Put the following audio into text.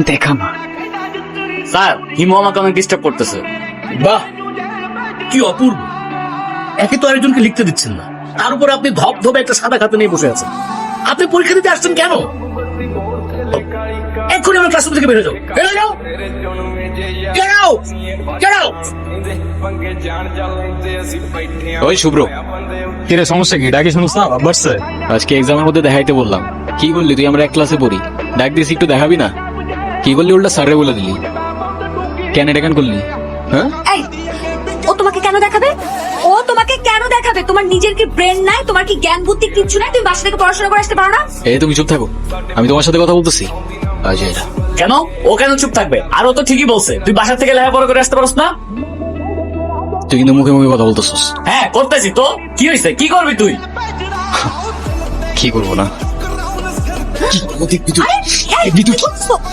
দেখা মা। স্যার হিমু আমাকে অনেক ডিস্টার্ব করতেছে। বাহ, কি অপূর্ব! একে তো আরেকজনকে লিখতে দিচ্ছেন না, তার উপরে আপনি ধবধবে একটা সাদা খাতা নিয়ে বসে আছেন। আপনি পরীক্ষা দিতে আসছেন কেন? এক্ষুনি আমার ক্লাসরুম থেকে বেরো যাও, বেরো যাও, Get out! Get out! ওই শুভ্র, কিরে সমস্যা কি? ডাকি শুনুস না বাড়ছে? আজকে এক্সামের মধ্যে দেখাইতে বললাম, কি বললি তুই? আমরা এক ক্লাসে পড়ি, ডাক দিয়েছি একটু দেখাবি না? কি বললি উল্টা স্যারে বলে দিলি, কেন এটা কেন করলি? হ্যাঁ এই, ও তোমাকে কেন দেখাবে? ও তোমাকে কেন দেখাবে? তোমার নিজের কি ব্রেন নাই? তোমার কি জ্ঞান বুদ্ধি কিচ্ছু নাই? তুমি বাসা থেকে পড়াশোনা করে আসতে পারো না? এই তুমি চুপ থাকো, আমি তোমার সাথে কথা বলতেছি। কেন ও কেন চুপ থাকবে? আর ও তো ঠিকই বলছে, তুই বাসা থেকে লেখাপড়া করে আসতে পারস না। তুই কিন্তু মুখে মুখে কথা বলতেছিস। হ্যাঁ করতেছি তো, কি হয়েছে? কি করবি তুই? কি করবো না? আরে, এই, কি করছো?